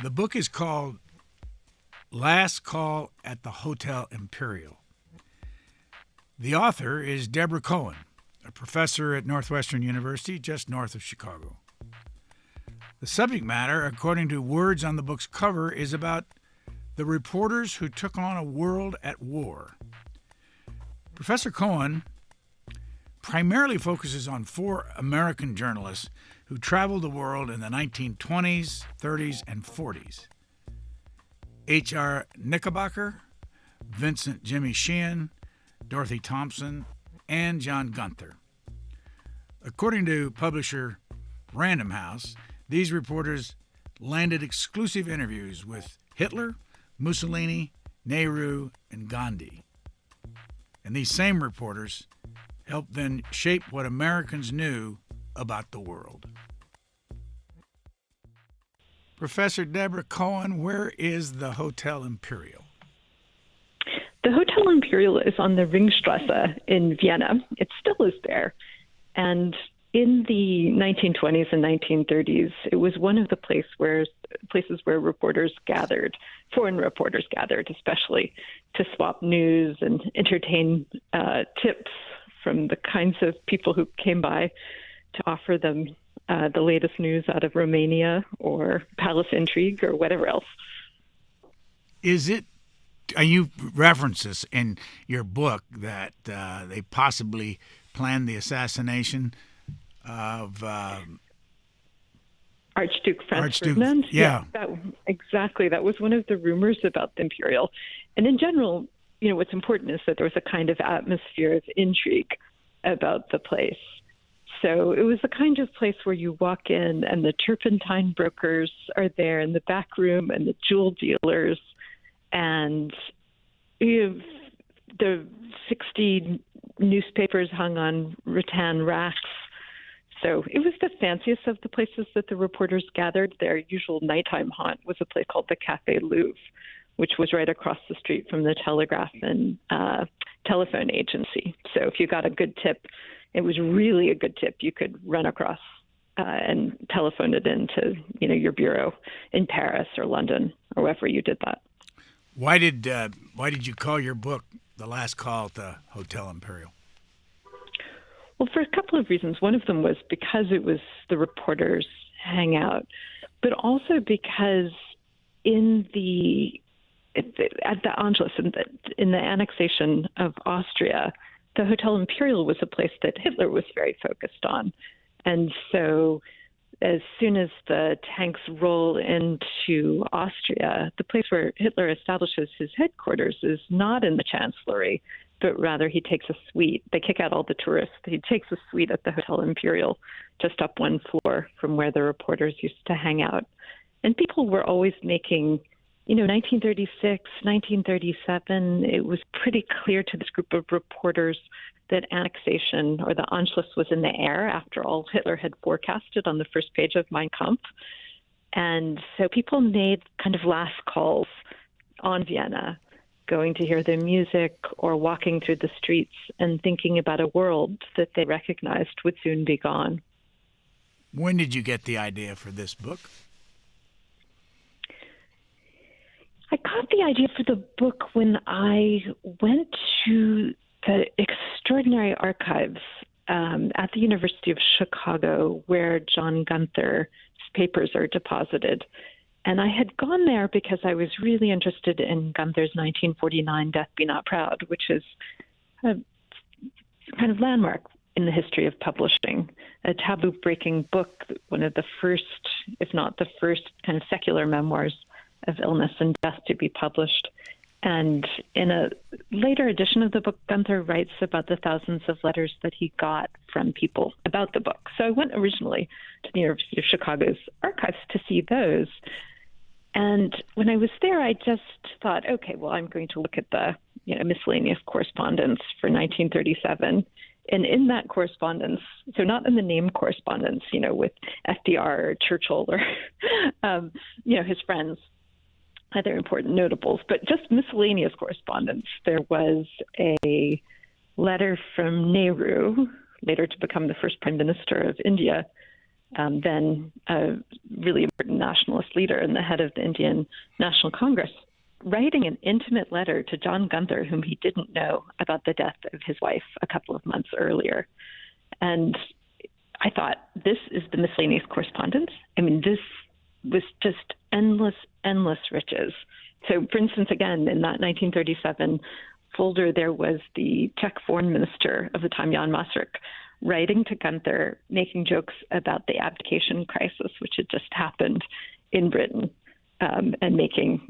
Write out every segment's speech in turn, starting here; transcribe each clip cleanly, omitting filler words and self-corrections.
The book is called Last Call at the Hotel Imperial. The author is Deborah Cohen, a professor at Northwestern University just north of Chicago. The subject matter, according to words on the book's cover, is about the reporters who took on a world at war. Professor Cohen primarily focuses on 4 American journalists who traveled the world in the 1920s, 30s, and 40s. H.R. Knickerbocker, Vincent Jimmy Sheean, Dorothy Thompson, and John Gunther. According to publisher Random House, these reporters landed exclusive interviews with Hitler, Mussolini, Nehru, and Gandhi. And these same reporters helped then shape what Americans knew about the world. Professor Deborah Cohen, where is the Hotel Imperial? The Hotel Imperial is on the Ringstrasse in Vienna. It still is there. And in the 1920s and 1930s, it was one of the places where reporters gathered, foreign reporters gathered, especially to swap news and entertain tips from the kinds of people who came by to offer them the latest news out of Romania or palace intrigue or whatever else. You reference this in your book that they possibly planned the assassination of Archduke Ferdinand. Yeah. Exactly. That was one of the rumors about the Imperial. And in general, what's important is that there was a kind of atmosphere of intrigue about the place. So it was the kind of place where you walk in and the turpentine brokers are there in the back room and the jewel dealers and the 60 newspapers hung on rattan racks. So it was the fanciest of the places that the reporters gathered. Their usual nighttime haunt was a place called the Café Louvre, which was right across the street from the telegraph and telephone agency. So if you got a good tip, it was really a good tip. You could run across and telephone it into your bureau in Paris or London or wherever you did that. Why did you call your book The Last Call at the Hotel Imperial? Well, for a couple of reasons. One of them was because it was the reporters' hangout, but also because at the Anschluss, in the annexation of Austria, the Hotel Imperial was a place that Hitler was very focused on. And so as soon as the tanks roll into Austria, the place where Hitler establishes his headquarters is not in the Chancellery, but rather he takes a suite. They kick out all the tourists. He takes a suite at the Hotel Imperial, just up one floor from where the reporters used to hang out. And people were always making, 1936, 1937, it was pretty clear to this group of reporters that annexation or the Anschluss was in the air. After all, Hitler had forecasted on the first page of Mein Kampf. And so people made kind of last calls on Vienna, going to hear their music or walking through the streets and thinking about a world that they recognized would soon be gone. When did you get the idea for this book? I got the idea for the book when I went to the extraordinary archives at the University of Chicago, where John Gunther's papers are deposited. And I had gone there because I was really interested in Gunther's 1949 Death Be Not Proud, which is a kind of landmark in the history of publishing, a taboo-breaking book, one of the first, if not the first, kind of secular memoirs of illness and death to be published. And in a later edition of the book, Gunther writes about the thousands of letters that he got from people about the book. So I went originally to the University of Chicago's archives to see those. And when I was there, I just thought, okay, well, I'm going to look at the miscellaneous correspondence for 1937. And in that correspondence, so not in the name correspondence, with FDR or Churchill or, his friends, other important notables, but just miscellaneous correspondence. There was a letter from Nehru, later to become the first prime minister of India, then a really important nationalist leader and the head of the Indian National Congress, writing an intimate letter to John Gunther, whom he didn't know about the death of his wife a couple of months earlier. And I thought, this is the miscellaneous correspondence. I mean, this was just endless riches. So, for instance, again, in that 1937 folder, there was the Czech foreign minister of the time, Jan Masaryk, writing to Gunther, making jokes about the abdication crisis, which had just happened in Britain, and making,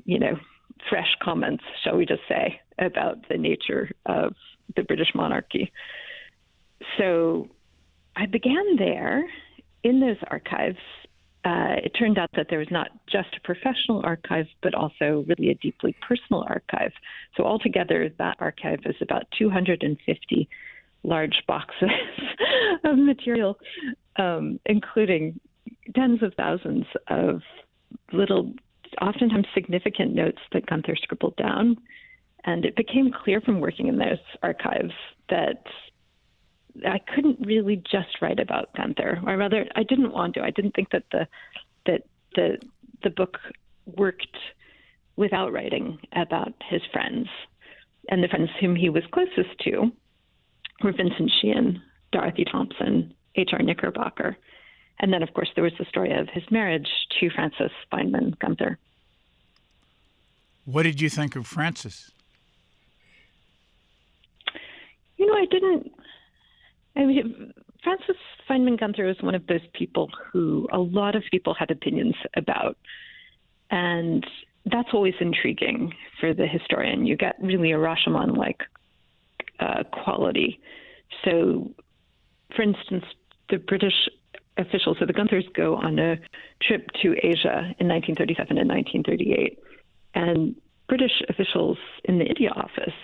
fresh comments, shall we just say, about the nature of the British monarchy. So I began there in those archives. It turned out that there was not just a professional archive, but also really a deeply personal archive. So altogether, that archive is about 250 large boxes of material, including tens of thousands of little, oftentimes significant notes that Gunther scribbled down. And it became clear from working in those archives that I couldn't really just write about Gunther, or rather, I didn't want to. I didn't think that the book worked without writing about his friends. And the friends whom he was closest to were Vincent Sheean, Dorothy Thompson, H.R. Knickerbocker. And then, of course, there was the story of his marriage to Frances Feynman Gunther. What did you think of Frances? Frances Feynman Gunther was one of those people who a lot of people had opinions about. And that's always intriguing for the historian. You get really a Rashomon-like quality. So, for instance, the British officials, so the Gunthers, go on a trip to Asia in 1937 and 1938. And British officials in the India office,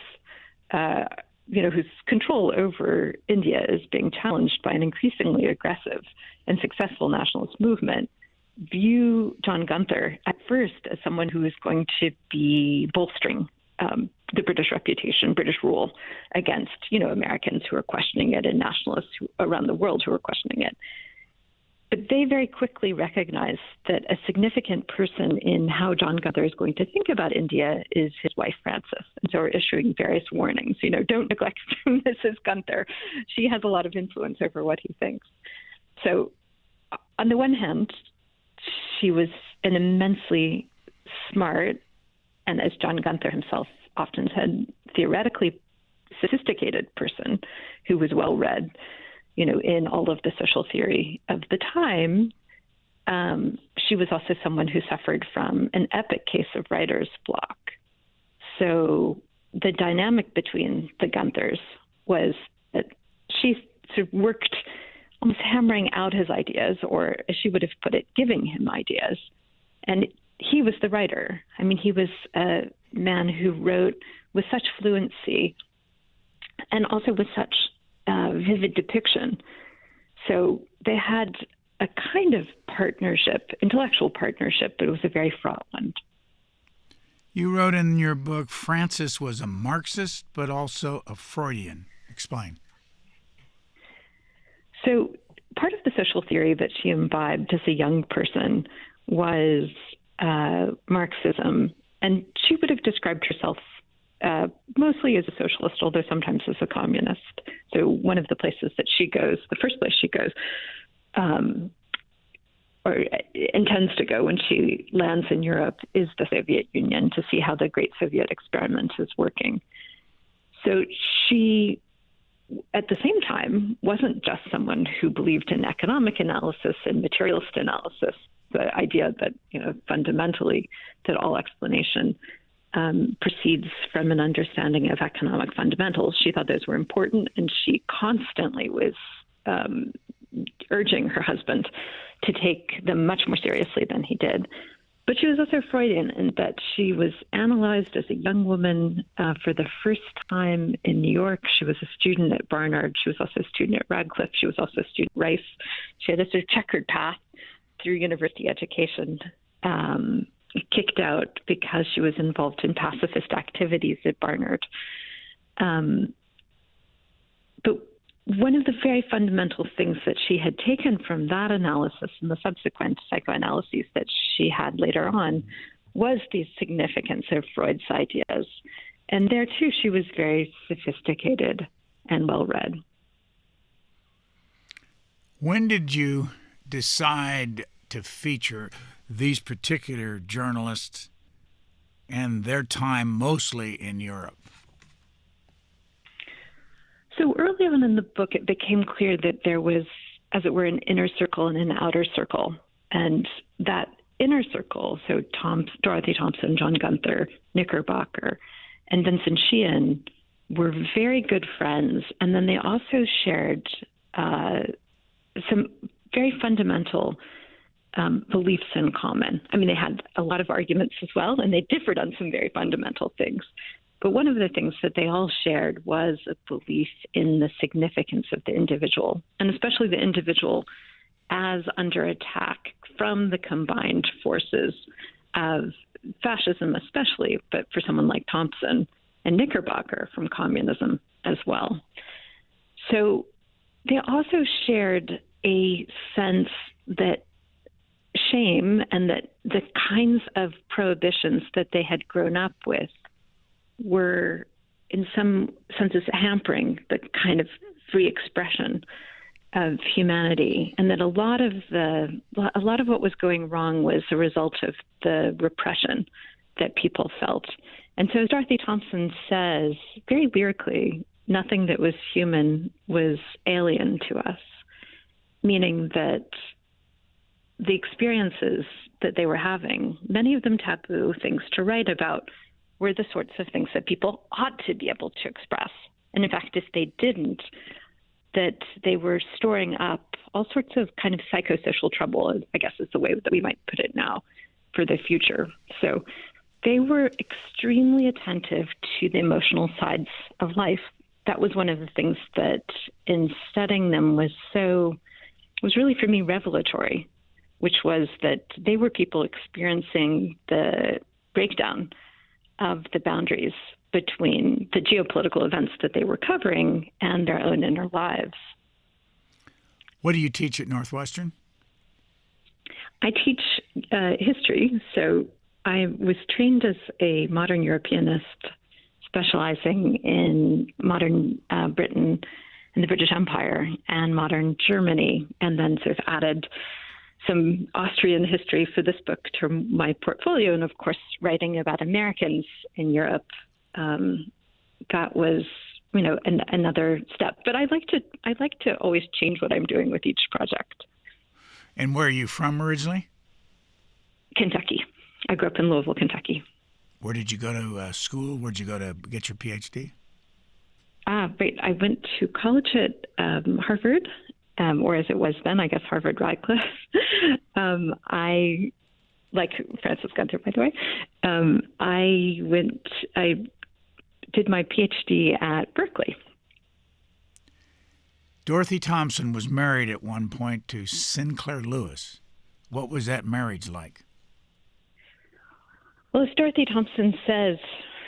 whose control over India is being challenged by an increasingly aggressive and successful nationalist movement, view John Gunther at first as someone who is going to be bolstering the British reputation, British rule against, Americans who are questioning it and nationalists around the world who are questioning it. But they very quickly recognize that a significant person in how John Gunther is going to think about India is his wife, Frances. And so are issuing various warnings. Don't neglect Mrs. Gunther. She has a lot of influence over what he thinks. So on the one hand, she was an immensely smart, and as John Gunther himself often said, theoretically sophisticated person who was well-read, in all of the social theory of the time. She was also someone who suffered from an epic case of writer's block. So the dynamic between the Gunthers was that she sort of worked almost hammering out his ideas, or as she would have put it, giving him ideas. And he was the writer. I mean, he was a man who wrote with such fluency and also with such vivid depiction. So they had a kind of partnership, intellectual partnership, but it was a very fraught one. You wrote in your book, Frances was a Marxist, but also a Freudian. Explain. So part of the social theory that she imbibed as a young person was Marxism, and she would have described herself mostly as a socialist, although sometimes as a communist. So one of the places that she goes, the first place she goes, or intends to go when she lands in Europe, is the Soviet Union to see how the Great Soviet Experiment is working. So she, at the same time, wasn't just someone who believed in economic analysis and materialist analysis, the idea that, fundamentally that all explanation proceeds from an understanding of economic fundamentals. She thought those were important, and she constantly was urging her husband to take them much more seriously than he did. But she was also Freudian in that she was analyzed as a young woman for the first time in New York. She was a student at Barnard. She was also a student at Radcliffe. She was also a student at Rice. She had a sort of checkered path through university education, kicked out because she was involved in pacifist activities at Barnard. But one of the very fundamental things that she had taken from that analysis and the subsequent psychoanalyses that she had later on was the significance of Freud's ideas. And there, too, she was very sophisticated and well-read. When did you decide to feature these particular journalists and their time mostly in Europe? So early on in the book, it became clear that there was, as it were, an inner circle and an outer circle. And that inner circle, so Dorothy Thompson, John Gunther, Knickerbocker, and Vincent Sheean were very good friends. And then they also shared some very fundamental beliefs in common. I mean, they had a lot of arguments as well, and they differed on some very fundamental things. But one of the things that they all shared was a belief in the significance of the individual, and especially the individual as under attack from the combined forces of fascism especially, but for someone like Thompson, and Knickerbocker from communism as well. So they also shared a sense that shame and that the kinds of prohibitions that they had grown up with were in some senses hampering the kind of free expression of humanity, and that a lot of what was going wrong was a result of the repression that people felt. And so as Dorothy Thompson says very lyrically, nothing that was human was alien to us, meaning that the experiences that they were having, many of them taboo things to write about, were the sorts of things that people ought to be able to express. And in fact, if they didn't, that they were storing up all sorts of kind of psychosocial trouble, I guess is the way that we might put it now, for the future. So they were extremely attentive to the emotional sides of life. That was one of the things that in studying them was really for me revelatory, which was that they were people experiencing the breakdown of the boundaries between the geopolitical events that they were covering and their own inner lives. What do you teach at Northwestern? I teach history. So I was trained as a modern Europeanist, specializing in modern Britain and the British Empire and modern Germany, and then sort of added some Austrian history for this book to my portfolio. And of course, writing about Americans in Europe, that was, another step. But I like to always change what I'm doing with each project. And where are you from originally? Kentucky. I grew up in Louisville, Kentucky. Where did you go to school? Where did you go to get your PhD? Right. I went to college at Harvard, or as it was then, I guess Harvard Radcliffe. I, like Francis Gunter, by the way, I did my PhD at Berkeley. Dorothy Thompson was married at one point to Sinclair Lewis. What was that marriage like? Well, as Dorothy Thompson says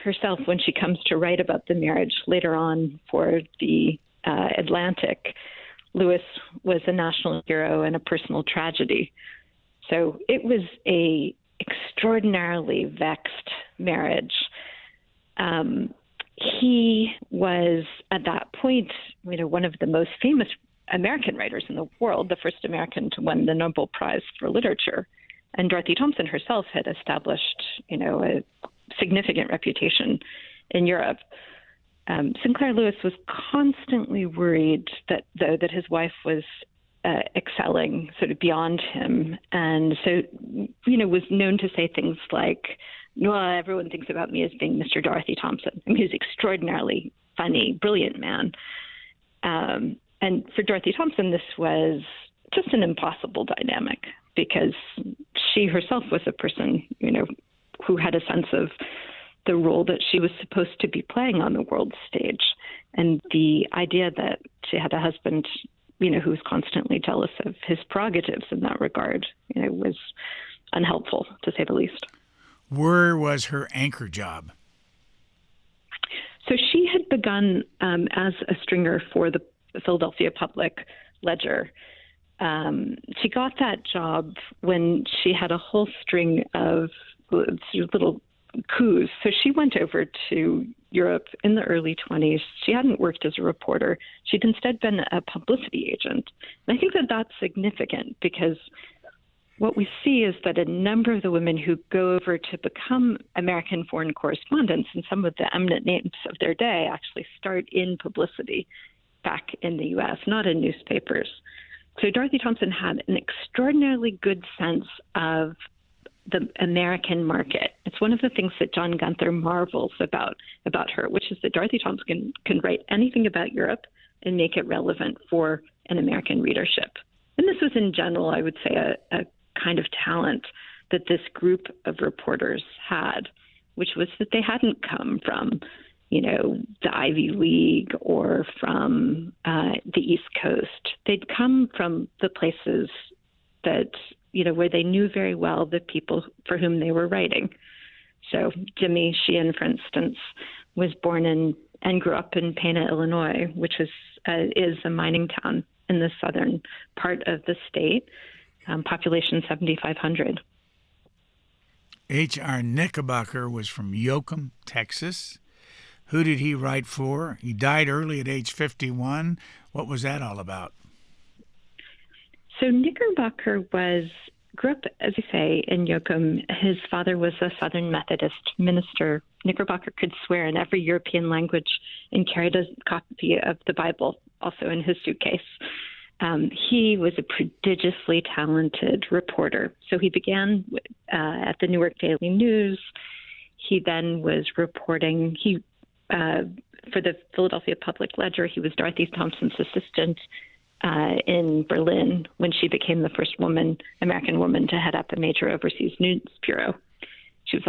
herself when she comes to write about the marriage later on for the Atlantic, Lewis was a national hero and a personal tragedy. So it was a extraordinarily vexed marriage. He was, at that point, one of the most famous American writers in the world, the first American to win the Nobel Prize for Literature. And Dorothy Thompson herself had established, a significant reputation in Europe. Sinclair Lewis was constantly worried that his wife was excelling sort of beyond him. And so, was known to say things like, well, everyone thinks about me as being Mr. Dorothy Thompson. I mean, he's an extraordinarily funny, brilliant man. And for Dorothy Thompson, this was just an impossible dynamic because she herself was a person, who had a sense of the role that she was supposed to be playing on the world stage. And the idea that she had a husband, who was constantly jealous of his prerogatives in that regard, was unhelpful, to say the least. Where was her anchor job? So she had begun as a stringer for the the Philadelphia Public Ledger. She got that job when she had a whole string of little coups. So she went over to Europe in the early 20s. She hadn't worked as a reporter. She'd instead been a publicity agent. And I think that that's significant because what we see is that a number of the women who go over to become American foreign correspondents, and some of the eminent names of their day actually start in publicity back in the U.S., not in newspapers. So Dorothy Thompson had an extraordinarily good sense of the American market. It's one of the things that John Gunther marvels about her, which is that Dorothy Thompson can write anything about Europe and make it relevant for an American readership. And this was in general, I would say, a kind of talent that this group of reporters had, which was that they hadn't come from, the Ivy League or from the East Coast. They'd come from the places that, where they knew very well the people for whom they were writing. So Jimmy Sheean, for instance, was born in and grew up in Pana, Illinois, which is a mining town in the southern part of the state, population 7,500. H.R. Knickerbocker was from Yoakum, Texas. Who did he write for? He died early at age 51. What was that all about? So Knickerbocker grew up, as you say, in Yoakum. His father was a Southern Methodist minister. Knickerbocker could swear in every European language and carried a copy of the Bible also in his suitcase. He was a prodigiously talented reporter. So he began at the Newark Daily News. He then was reporting. For the Philadelphia Public Ledger, he was Dorothy Thompson's assistant in Berlin when she became the first American woman to head up a major overseas news bureau.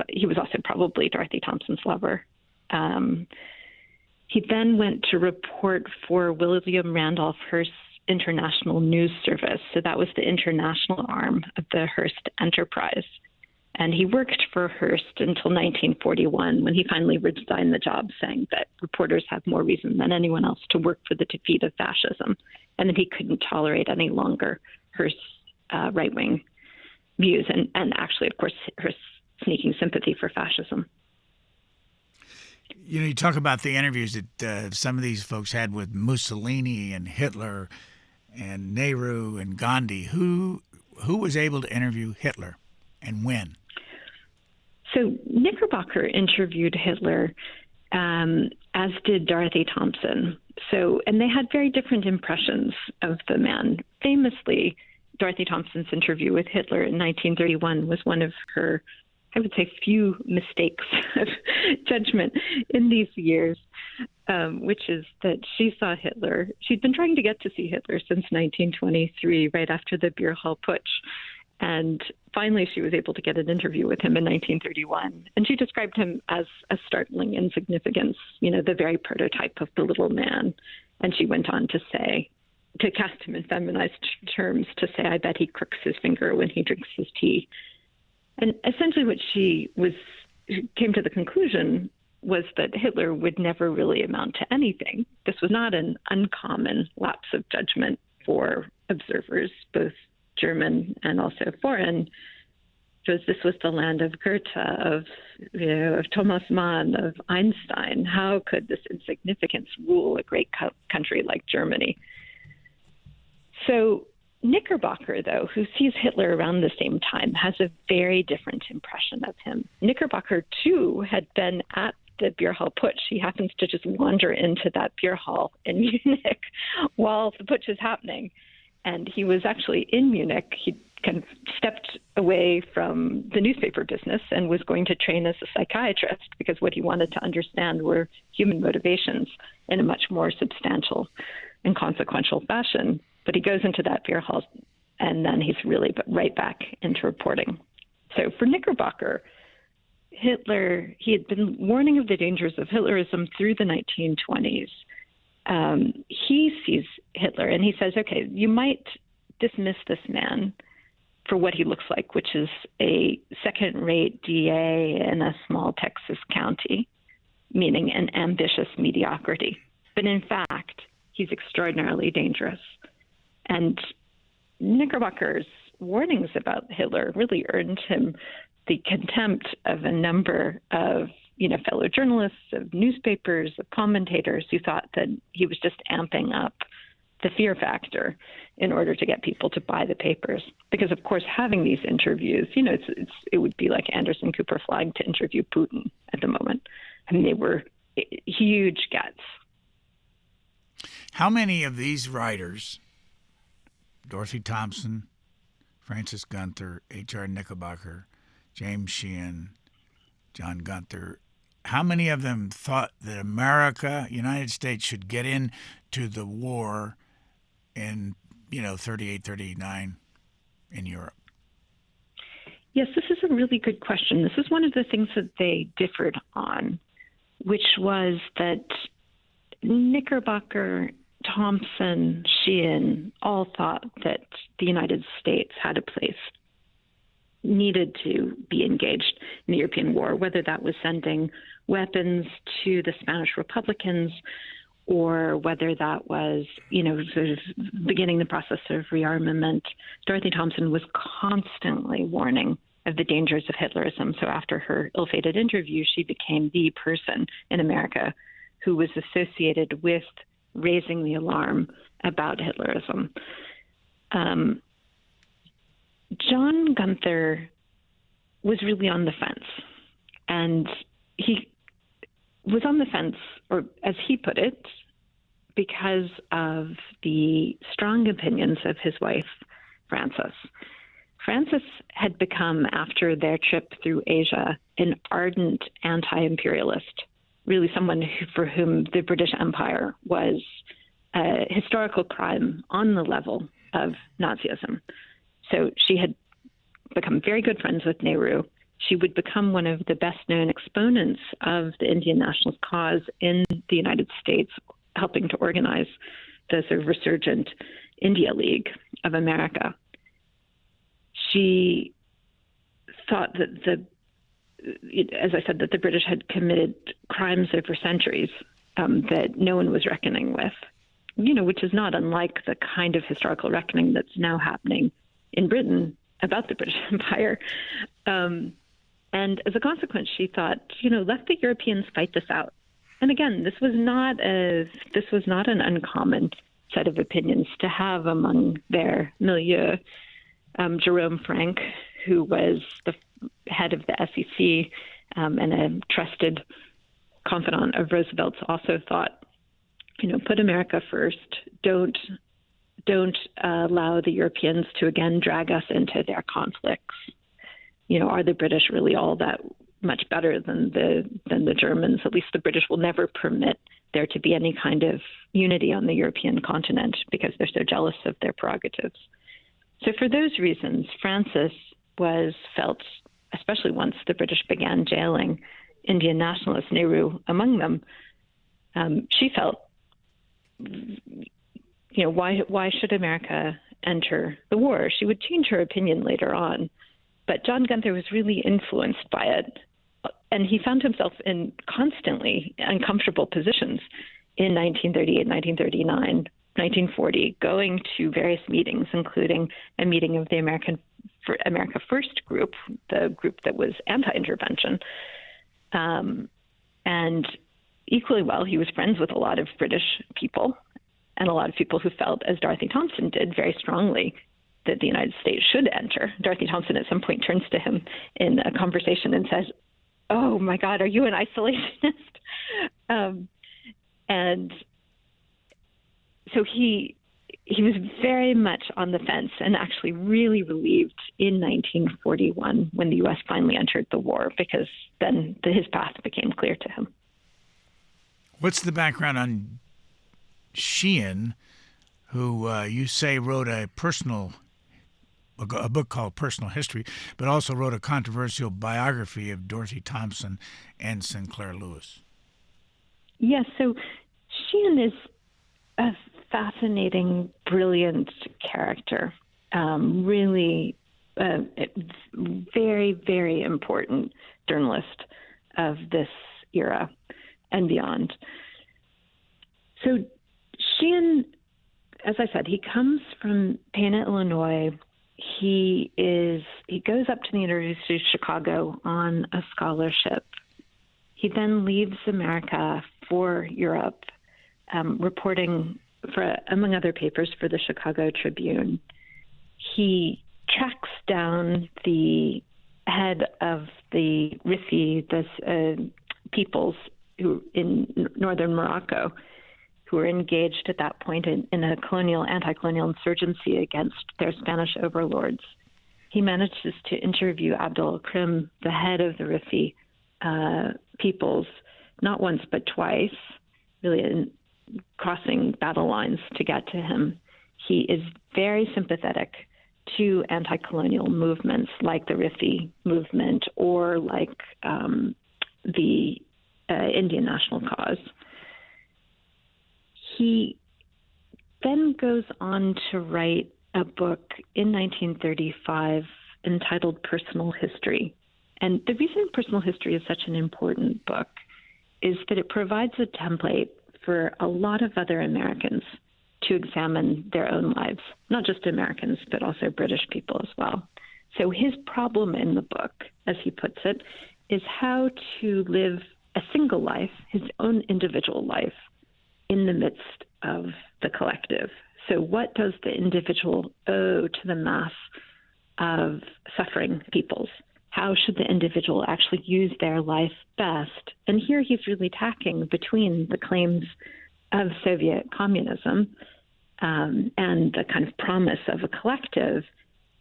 He was also probably Dorothy Thompson's lover. He then went to report for William Randolph Hearst's International News Service. So that was the international arm of the Hearst enterprise. And he worked for Hearst until 1941, when he finally resigned the job, saying that reporters have more reason than anyone else to work for the defeat of fascism, and that he couldn't tolerate any longer Hearst's right-wing views, and actually, of course, Hearst's sneaking sympathy for fascism. You talk about the interviews that some of these folks had with Mussolini and Hitler and Nehru and Gandhi. Who was able to interview Hitler and when? So Knickerbocker interviewed Hitler, as did Dorothy Thompson. And they had very different impressions of the man. Famously, Dorothy Thompson's interview with Hitler in 1931 was one of her, I would say, few mistakes of judgment in these years, which is that she saw Hitler. She'd been trying to get to see Hitler since 1923, right after the Beer Hall Putsch. And finally, she was able to get an interview with him in 1931. And she described him as a startling insignificance, the very prototype of the little man. And she went on to say, to cast him in feminized terms, to say, I bet he crooks his finger when he drinks his tea. And essentially what she came to the conclusion was that Hitler would never really amount to anything. This was not an uncommon lapse of judgment for observers, both German and also foreign, because this was the land of Goethe, of Thomas Mann, of Einstein. How could this insignificance rule a great country like Germany? So Knickerbocker, though, who sees Hitler around the same time, has a very different impression of him. Knickerbocker, too, had been at the Beer Hall Putsch. He happens to just wander into that beer hall in Munich while the putsch is happening. And he was actually in Munich. He kind of stepped away from the newspaper business and was going to train as a psychiatrist, because what he wanted to understand were human motivations in a much more substantial and consequential fashion. But he goes into that beer hall, and then he's really right back into reporting. So for Knickerbocker, Hitler, he had been warning of the dangers of Hitlerism through the 1920s. He sees Hitler and he says, okay, you might dismiss this man for what he looks like, which is a second-rate DA in a small Texas county, meaning an ambitious mediocrity. But in fact, he's extraordinarily dangerous. And Knickerbocker's warnings about Hitler really earned him the contempt of a number of fellow journalists, of newspapers, of commentators who thought that he was just amping up the fear factor in order to get people to buy the papers. Because, of course, having these interviews, it would be like Anderson Cooper flying to interview Putin at the moment. I mean, they were huge gets. How many of these writers, Dorothy Thompson, Francis Gunter, H.R. Knickerbocker, James Sheean, John Gunther, how many of them thought that America, United States, should get into the war in, 38, 39 in Europe? Yes, this is a really good question. This is one of the things that they differed on, which was that Knickerbocker, Thompson, Sheean all thought that the United States had a place, needed to be engaged in the European war, whether that was sending weapons to the Spanish Republicans or whether that was, sort of beginning the process of rearmament. Dorothy Thompson was constantly warning of the dangers of Hitlerism. So after her ill-fated interview, she became the person in America who was associated with raising the alarm about Hitlerism. John Gunther was really on the fence, and he was on the fence, or as he put it, because of the strong opinions of his wife, Frances. Frances had become, after their trip through Asia, an ardent anti-imperialist, really someone for whom the British Empire was a historical crime on the level of Nazism. So she had become very good friends with Nehru. She would become one of the best-known exponents of the Indian nationalist cause in the United States, helping to organize the sort of resurgent India League of America. She thought that as I said, that the British had committed crimes over centuries that no one was reckoning with, which is not unlike the kind of historical reckoning that's now happening in Britain about the British Empire. And as a consequence, she thought, let the Europeans fight this out. And again, this was not an uncommon set of opinions to have among their milieu. Jerome Frank, who was the head of the SEC and a trusted confidant of Roosevelt's, also thought, put America first. Don't allow the Europeans to again drag us into their conflicts. Are the British really all that much better than the Germans? At least the British will never permit there to be any kind of unity on the European continent because they're so jealous of their prerogatives. So for those reasons, Frances felt, especially once the British began jailing Indian nationalists, Nehru among them, she felt, why should America enter the war? She would change her opinion later on, but John Gunther was really influenced by it, and he found himself in constantly uncomfortable positions in 1938, 1939, 1940, going to various meetings, including a meeting of the America First group, the group that was anti-intervention. And equally well, he was friends with a lot of British people and a lot of people who felt, as Dorothy Thompson did, very strongly that the United States should enter. Dorothy Thompson at some point turns to him in a conversation and says, "Oh my God, are you an isolationist?" And so he was very much on the fence and actually really relieved in 1941 when the U.S. finally entered the war, because then his path became clear to him. What's the background on Sheean, who you say wrote a book called Personal History, but also wrote a controversial biography of Dorothy Thompson and Sinclair Lewis? Yes, so Sheean is a fascinating, brilliant character, really very, very important journalist of this era and beyond. So Sheean, as I said, he comes from Pana, Illinois. He goes up to the University of Chicago on a scholarship. He then leaves America for Europe, reporting for, among other papers, for the Chicago Tribune. He tracks down the head of the Rifi, the peoples who in northern Morocco, who were engaged at that point in a anti-colonial insurgency against their Spanish overlords. He manages to interview Abdul Krim, the head of the Rifi peoples, not once but twice, really crossing battle lines to get to him. He is very sympathetic to anti-colonial movements like the Rifi movement or like the Indian National Cause. He then goes on to write a book in 1935 entitled Personal History. And the reason Personal History is such an important book is that it provides a template for a lot of other Americans to examine their own lives, not just Americans, but also British people as well. So his problem in the book, as he puts it, is how to live a single life, his own individual life, in the midst of the collective. So what does the individual owe to the mass of suffering peoples? How should the individual actually use their life best? And here he's really tacking between the claims of Soviet communism and the kind of promise of a collective,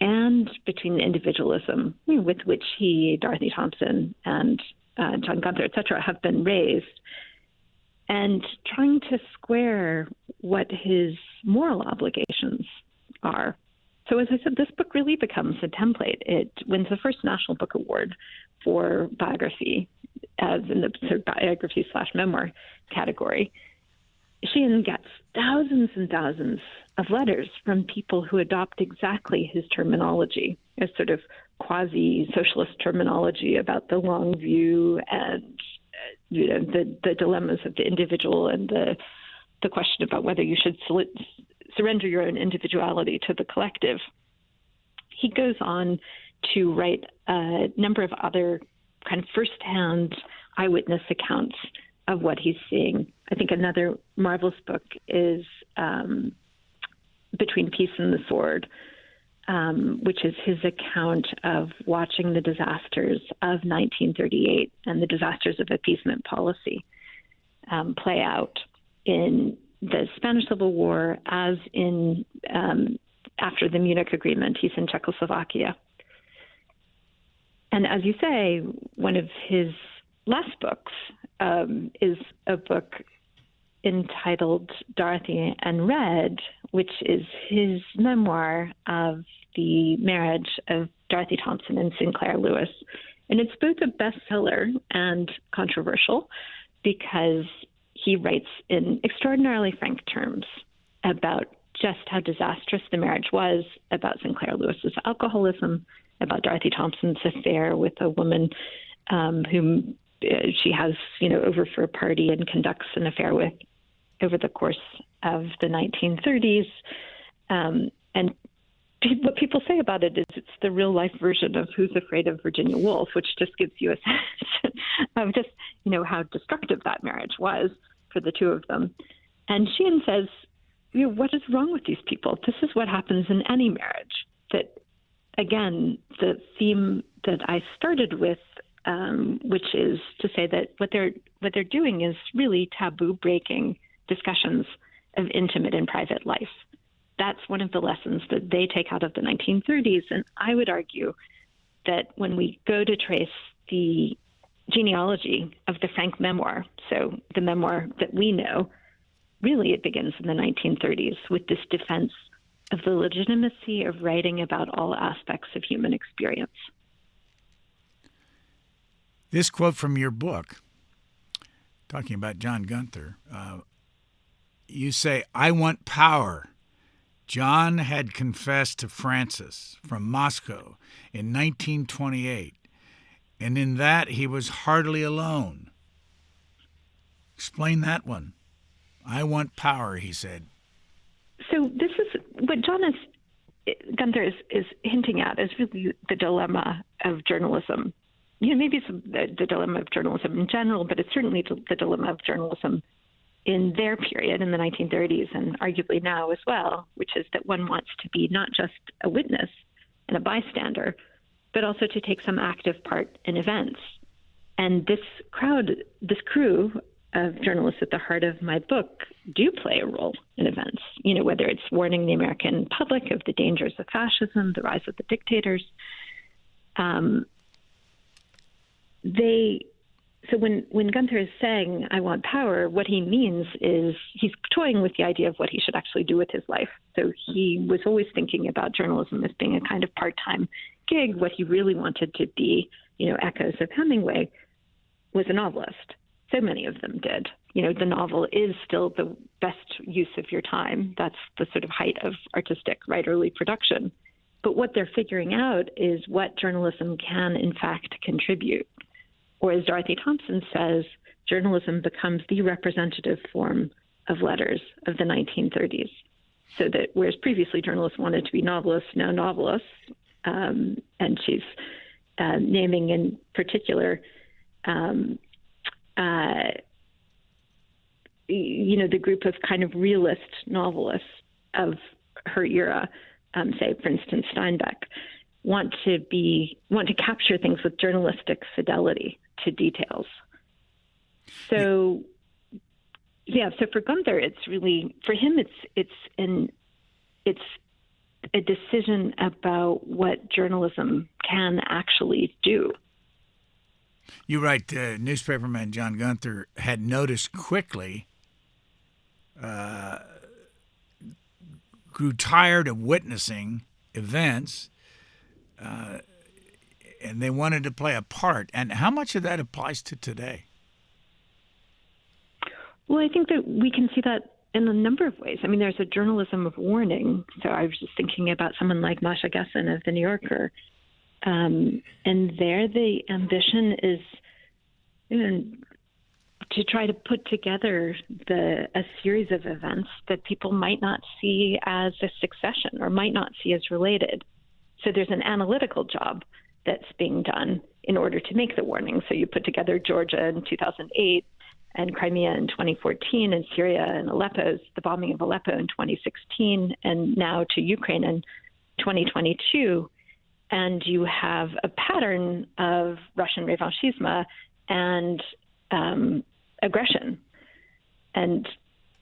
and between the individualism with which he, Dorothy Thompson, and John Gunther, et cetera, have been raised, and trying to square what his moral obligations are. So as I said, this book really becomes a template. It wins the first National Book Award for biography, as in the sort of biography/memoir category. Sheean gets thousands and thousands of letters from people who adopt exactly his terminology, a sort of quasi-socialist terminology about the long view and the dilemmas of the individual and the question about whether you should surrender your own individuality to the collective. He goes on to write a number of other kind of firsthand eyewitness accounts of what he's seeing. I think another marvelous book is Between Peace and the Sword, which is his account of watching the disasters of 1938 and the disasters of appeasement policy play out in the Spanish Civil War, as in after the Munich Agreement. He's in Czechoslovakia. And as you say, one of his last books is a book entitled Dorothy and Red, which is his memoir of the marriage of Dorothy Thompson and Sinclair Lewis. And it's both a bestseller and controversial because he writes in extraordinarily frank terms about just how disastrous the marriage was, about Sinclair Lewis's alcoholism, about Dorothy Thompson's affair with a woman whom she has, over for a party and conducts an affair with over the course of the 1930s. And what people say about it is it's the real life version of Who's Afraid of Virginia Woolf, which just gives you a sense of just, how destructive that marriage was for the two of them. And Sheean says, what is wrong with these people? This is what happens in any marriage. That, again, the theme that I started with, which is to say that what they're doing is really taboo breaking discussions of intimate and private life. That's one of the lessons that they take out of the 1930s. And I would argue that when we go to trace the genealogy of the Frank memoir, so the memoir that we know, really it begins in the 1930s with this defense of the legitimacy of writing about all aspects of human experience. This quote from your book, talking about John Gunther, you say, "I want power." John had confessed to Francis from Moscow in 1928, and in that he was hardly alone. Explain that one. I want power, he said. So this is what Gunther is hinting at is really the dilemma of journalism. Maybe it's the dilemma of journalism in general, but it's certainly the dilemma of journalism in their period in the 1930s and arguably now as well, which is that one wants to be not just a witness and a bystander, but also to take some active part in events. And this crew of journalists at the heart of my book do play a role in events, whether it's warning the American public of the dangers of fascism, the rise of the dictators. So when Gunther is saying, I want power, what he means is he's toying with the idea of what he should actually do with his life. So he was always thinking about journalism as being a kind of part-time gig. What he really wanted to be, echoes of Hemingway, was a novelist. So many of them did. The novel is still the best use of your time. That's the sort of height of artistic writerly production. But what they're figuring out is what journalism can, in fact, contribute. Or as Dorothy Thompson says, journalism becomes the representative form of letters of the 1930s. So that whereas previously journalists wanted to be novelists, now novelists, and she's naming in particular, the group of kind of realist novelists of her era, say, for instance, Steinbeck, want to capture things with journalistic fidelity to details. So, so for Gunther, it's really, for him, it's a decision about what journalism can actually do. You write, newspaperman John Gunther had noticed quickly, grew tired of witnessing events, and they wanted to play a part. And how much of that applies to today? Well, I think that we can see that in a number of ways. I mean, there's a journalism of warning. So I was just thinking about someone like Masha Gessen of The New Yorker. And there the ambition is to try to put together a series of events that people might not see as a succession or might not see as related. So there's an analytical job that's being done in order to make the warning. So you put together Georgia in 2008 and Crimea in 2014 and Syria and the bombing of Aleppo in 2016 and now to Ukraine in 2022. And you have a pattern of Russian revanchisme and aggression. And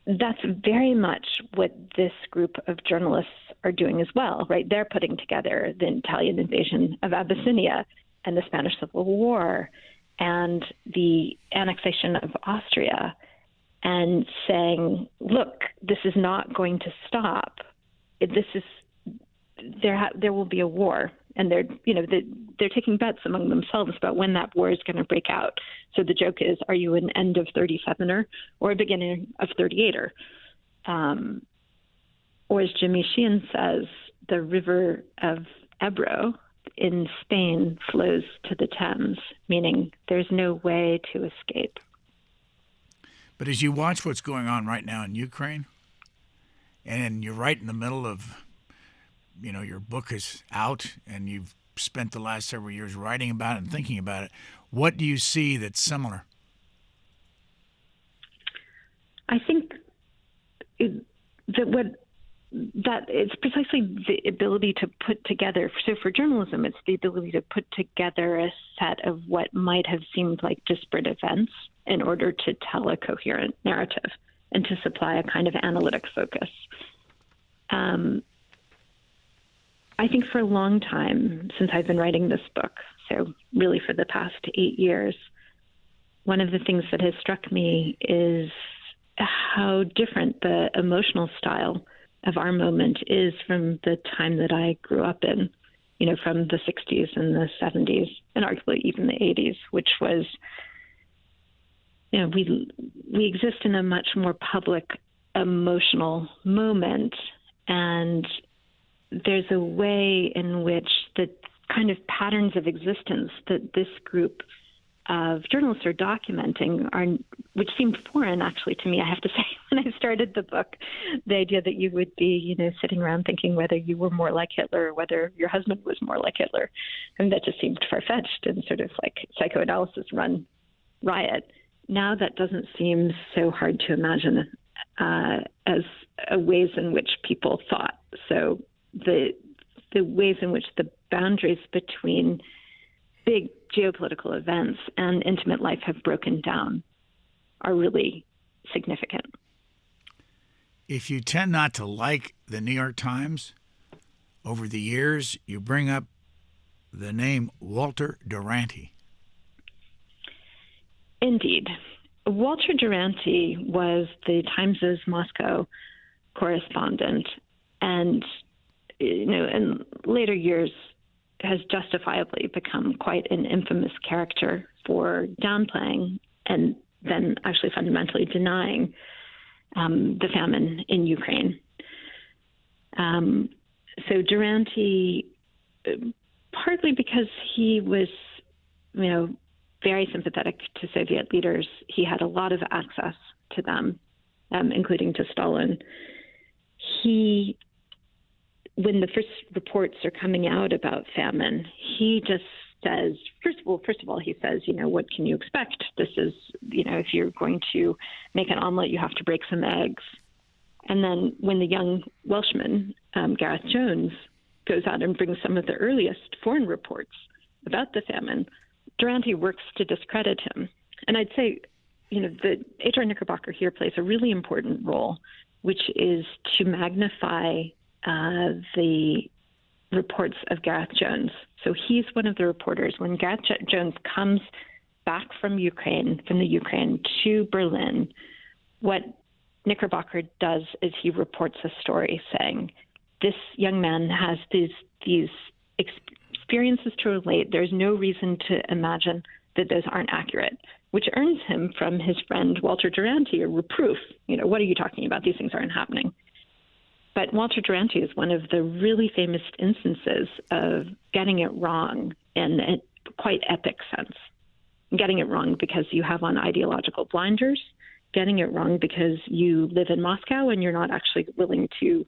that's very much what this group of journalists are doing as well, right? They're putting together the Italian invasion of Abyssinia and the Spanish Civil War and the annexation of Austria and saying, look, this is not going to stop. There will be a war. And they're taking bets among themselves about when that war is going to break out. So the joke is, are you an end of 37er or a beginning of 38er? Or as Jimmy Sheean says, the river of Ebro in Spain flows to the Thames, meaning there's no way to escape. But as you watch what's going on right now in Ukraine, and you're right in the middle of your book is out and you've spent the last several years writing about it and thinking about it. What do you see that's similar? I think that it's precisely the ability to put together. So for journalism, it's the ability to put together a set of what might have seemed like disparate events in order to tell a coherent narrative and to supply a kind of analytic focus. I think for a long time, since I've been writing this book, so really for the past 8 years, one of the things that has struck me is how different the emotional style of our moment is from the time that I grew up in, from the 60s and the 70s, and arguably even the 80s, which was, we exist in a much more public emotional moment, and there's a way in which the kind of patterns of existence that this group of journalists are documenting which seemed foreign actually to me, I have to say, when I started the book. The idea that you would be, sitting around thinking whether you were more like Hitler or whether your husband was more like Hitler. And that just seemed far-fetched and sort of like psychoanalysis run riot. Now that doesn't seem so hard to imagine as ways in which people thought. So the ways in which the boundaries between big geopolitical events and intimate life have broken down are really significant. If you tend not to like the New York Times, over the years, you bring up the name Walter Durante. Indeed. Walter Durante was the Times' Moscow correspondent, and in later years has justifiably become quite an infamous character for downplaying and then actually fundamentally denying the famine in Ukraine. So Durante, partly because he was, very sympathetic to Soviet leaders, he had a lot of access to them, including to Stalin. When the first reports are coming out about famine, he just says, first of all, he says, what can you expect? This is, if you're going to make an omelet, you have to break some eggs. And then when the young Welshman, Gareth Jones, goes out and brings some of the earliest foreign reports about the famine, Durante works to discredit him. And I'd say, the H.R. Knickerbocker here plays a really important role, which is to magnify the reports of Gareth Jones. So he's one of the reporters. When Gareth Jones comes back from the Ukraine to Berlin, what Knickerbocker does is he reports a story saying, this young man has these experiences to relate. There's no reason to imagine that those aren't accurate, which earns him from his friend Walter Durante a reproof. What are you talking about? These things aren't happening. But Walter Durante is one of the really famous instances of getting it wrong in a quite epic sense. Getting it wrong because you have on ideological blinders, getting it wrong because you live in Moscow and you're not actually willing to,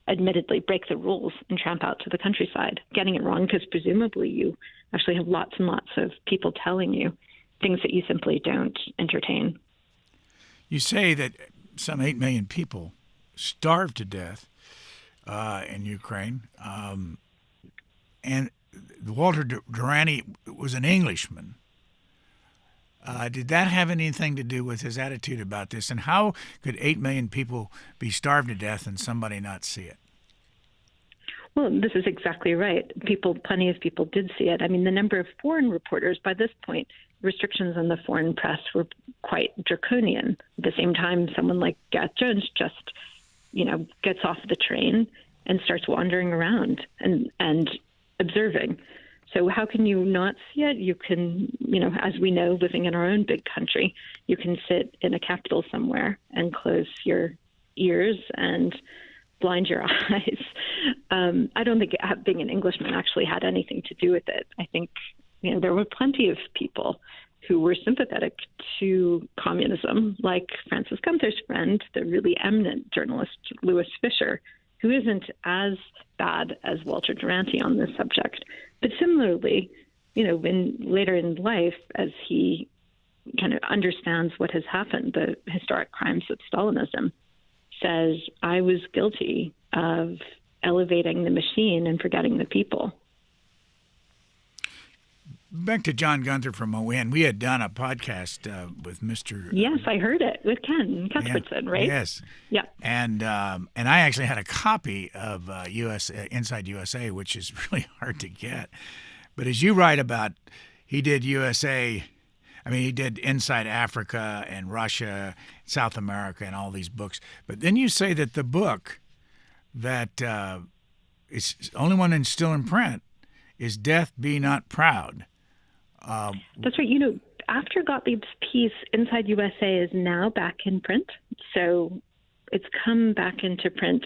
admittedly break the rules and tramp out to the countryside. Getting it wrong because presumably you actually have lots and lots of people telling you things that you simply don't entertain. You say that some 8 million people starved to death in Ukraine. And Walter Durante was an Englishman. Did that have anything to do with his attitude about this? And how could 8 million people be starved to death and somebody not see it? Well, this is exactly right. Plenty of people did see it. I mean, the number of foreign reporters, by this point, restrictions on the foreign press were quite draconian. At the same time, someone like Gareth Jones just, gets off the train and starts wandering around and observing. So how can you not see it? You can, as we know, living in our own big country, you can sit in a capital somewhere and close your ears and blind your eyes. I don't think being an Englishman actually had anything to do with it. I think, there were plenty of people who were sympathetic to communism, like Francis Gunther's friend, the really eminent journalist Louis Fisher, who isn't as bad as Walter Durante on this subject. But similarly, later in life, as he kind of understands what has happened, the historic crimes of Stalinism, says, I was guilty of elevating the machine and forgetting the people. Back to John Gunther from ON. We had done a podcast with Mr. Yes, I heard it with Ken Cuthbertson, right? Yes. Yeah. And I actually had a copy of Inside USA, which is really hard to get. But as you write about, he did USA. He did Inside Africa and Russia, South America, and all these books. But then you say that the book that is the only one that's still in print is Death Be Not Proud. That's right. After Gottlieb's piece, Inside USA is now back in print. So it's come back into print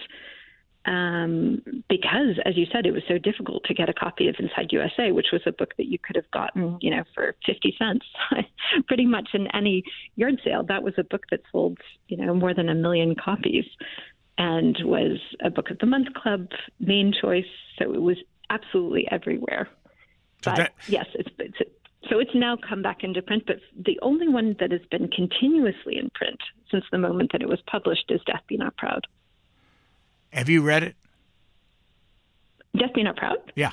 because, as you said, it was so difficult to get a copy of Inside USA, which was a book that you could have gotten, for 50 cents, pretty much in any yard sale. That was a book that sold, more than 1 million copies and was a Book of the Month Club main choice. So it was absolutely everywhere. But yes, it's now come back into print, but the only one that has been continuously in print since the moment that it was published is Death Be Not Proud. Have you read it? Death Be Not Proud? Yeah.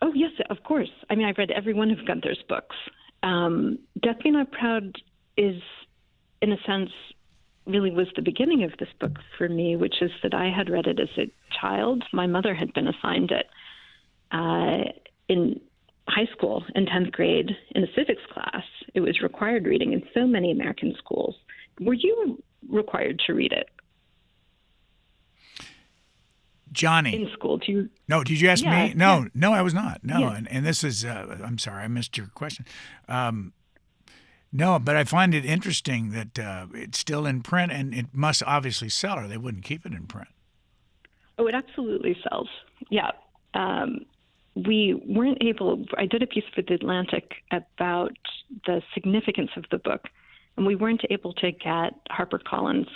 Oh, yes, of course. I mean, I've read every one of Gunther's books. Death Be Not Proud is, in a sense, really was the beginning of this book for me, which is that I had read it as a child. My mother had been assigned it in high school in 10th grade in a civics class. It was required reading in so many American schools. Were you required to read it? Johnny. In school, No, did you ask me? No, I was not. No, yeah. and this is, I'm sorry, I missed your question. No, but I find it interesting that it's still in print, and it must obviously sell, or they wouldn't keep it in print. Oh, it absolutely sells. Yeah. We weren't able, I did a piece for The Atlantic about the significance of the book, and we weren't able to get HarperCollins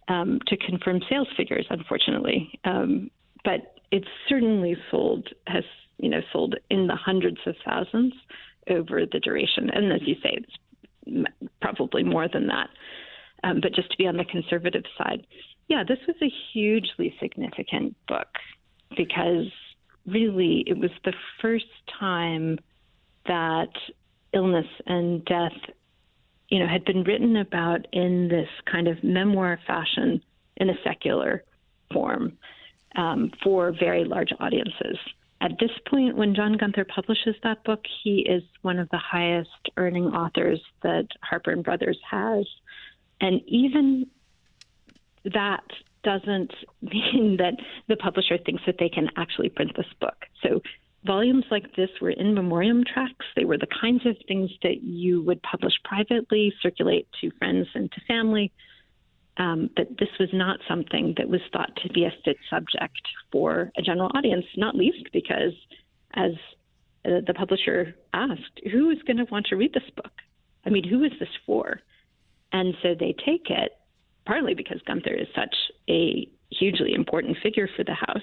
to confirm sales figures, unfortunately. But it certainly has sold in the hundreds of thousands over the duration. And as you say, it's probably more than that. But just to be on the conservative side, yeah, this was a hugely significant book because really it was the first time that illness and death had been written about in this kind of memoir fashion in a secular form for very large audiences. At this point, when John Gunther publishes that book, he is one of the highest earning authors that Harper & Brothers has. And even that doesn't mean that the publisher thinks that they can actually print this book. So volumes like this were in memoriam tracts. They were the kinds of things that you would publish privately, circulate to friends and to family. But this was not something that was thought to be a fit subject for a general audience, not least because, as the publisher asked, who is going to want to read this book? I mean, who is this for? And so they take it, partly because Gunther is such a hugely important figure for the House.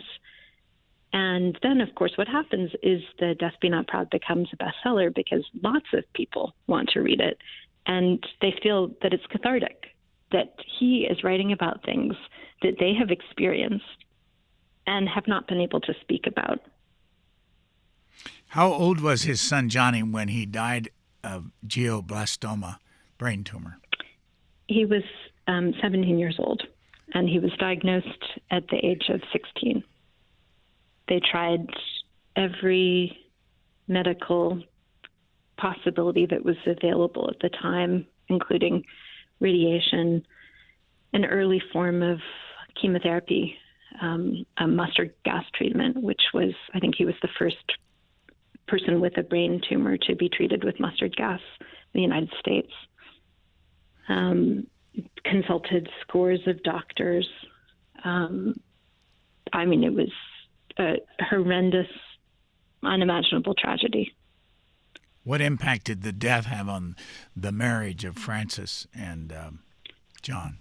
And then, of course, what happens is the Death Be Not Proud becomes a bestseller because lots of people want to read it. And they feel that it's cathartic, that he is writing about things that they have experienced and have not been able to speak about. How old was his son Johnny when he died of glioblastoma, brain tumor? He was 17 years old, and he was diagnosed at the age of 16. They tried every medical possibility that was available at the time, including radiation, an early form of chemotherapy, a mustard gas treatment, which was, I think he was the first person with a brain tumor to be treated with mustard gas in the United States. Consulted scores of doctors. I mean, it was a horrendous, unimaginable tragedy. What impact did the death have on the marriage of Frances and John?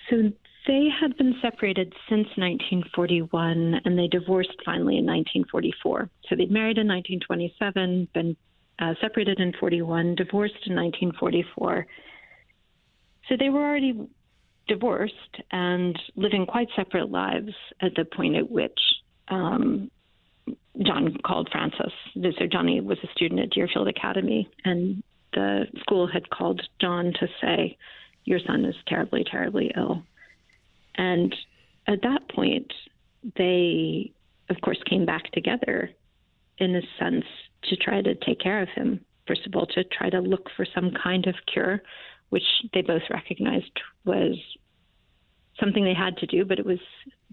So they had been separated since 1941, and they divorced finally in 1944. So they'd married in 1927, been separated in 41, divorced in 1944. So they were already divorced and living quite separate lives at the point at which John called Frances. So Johnny was a student at Deerfield Academy, and the school had called John to say, your son is terribly, terribly ill. And at that point, they, of course, came back together in a sense to try to take care of him. First of all, to try to look for some kind of cure, which they both recognized was something they had to do, but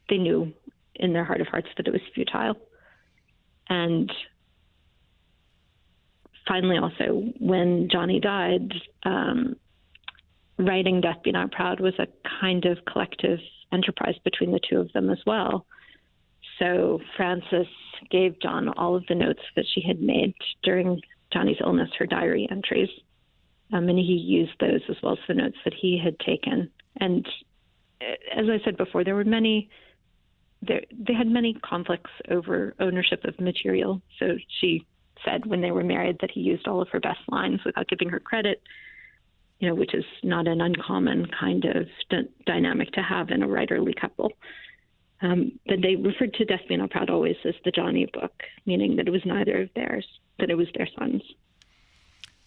they knew in their heart of hearts that it was futile. And finally, also, when Johnny died, writing Death Be Not Proud was a kind of collective enterprise between the two of them as well. So Frances gave John all of the notes that she had made during Johnny's illness, her diary entries. And he used those as well as the notes that he had taken. And as I said before, there were many, they had many conflicts over ownership of material. So she said when they were married that he used all of her best lines without giving her credit, which is not an uncommon kind of dynamic to have in a writerly couple. But they referred to Death Be Not Proud always as the Johnny book, meaning that it was neither of theirs, that it was their son's.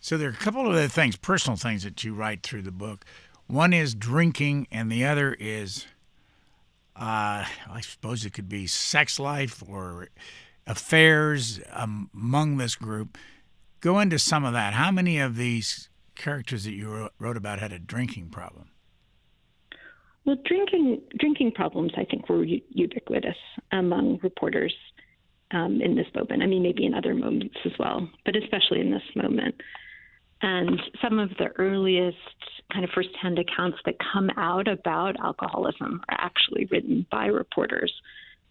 So there are a couple of other things, personal things that you write through the book. One is drinking, and the other is, I suppose it could be sex life or affairs among this group. Go into some of that. How many of these characters that you wrote about had a drinking problem? Well, drinking problems, I think, were ubiquitous among reporters in this moment. I mean, maybe in other moments as well, but especially in this moment. And some of the earliest kind of firsthand accounts that come out about alcoholism are actually written by reporters.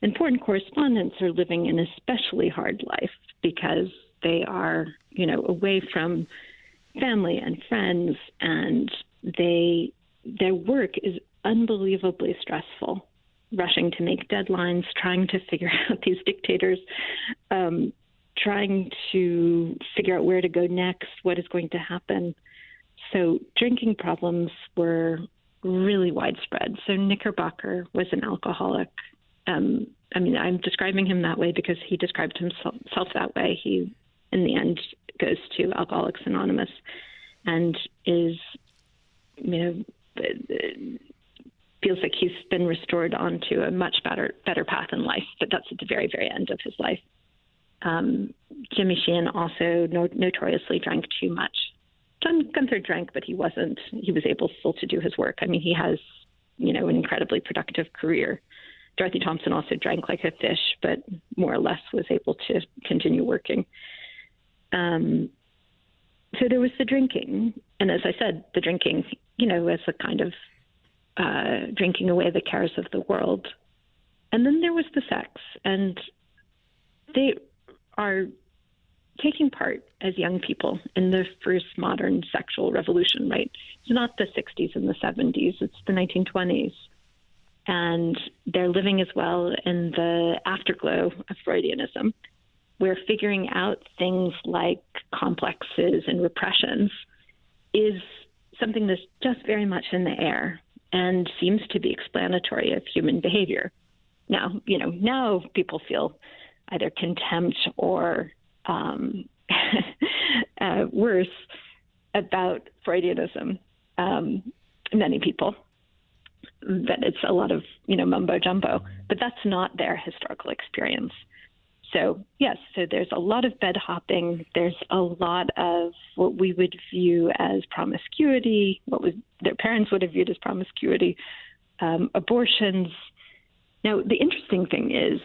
Important correspondents are living an especially hard life because they are, away from family and friends, and their work is unbelievably stressful, rushing to make deadlines, trying to figure out these dictators, trying to figure out where to go next, what is going to happen. So drinking problems were really widespread. So Knickerbocker was an alcoholic. I'm describing him that way because he described himself that way. He, in the end, goes to Alcoholics Anonymous and is, feels like he's been restored onto a much better path in life, but that's at the very, very end of his life. Jimmy Sheean also notoriously drank too much. John Gunther drank, but he was able still to do his work. I mean, he has, an incredibly productive career. Dorothy Thompson also drank like a fish, but more or less was able to continue working. So there was the drinking. And as I said, the drinking, as a kind of drinking away the cares of the world. And then there was the sex. And they are taking part as young people in the first modern sexual revolution, right? It's not the 60s and the 70s, it's the 1920s. And they're living as well in the afterglow of Freudianism, where figuring out things like complexes and repressions is something that's just very much in the air and seems to be explanatory of human behavior. Now, now people feel either contempt or worse about Freudianism. Many people, that it's a lot of, mumbo jumbo, but that's not their historical experience. So yes, so there's a lot of bed hopping. There's a lot of what we would view as promiscuity, their parents would have viewed as promiscuity, abortions. Now, the interesting thing is,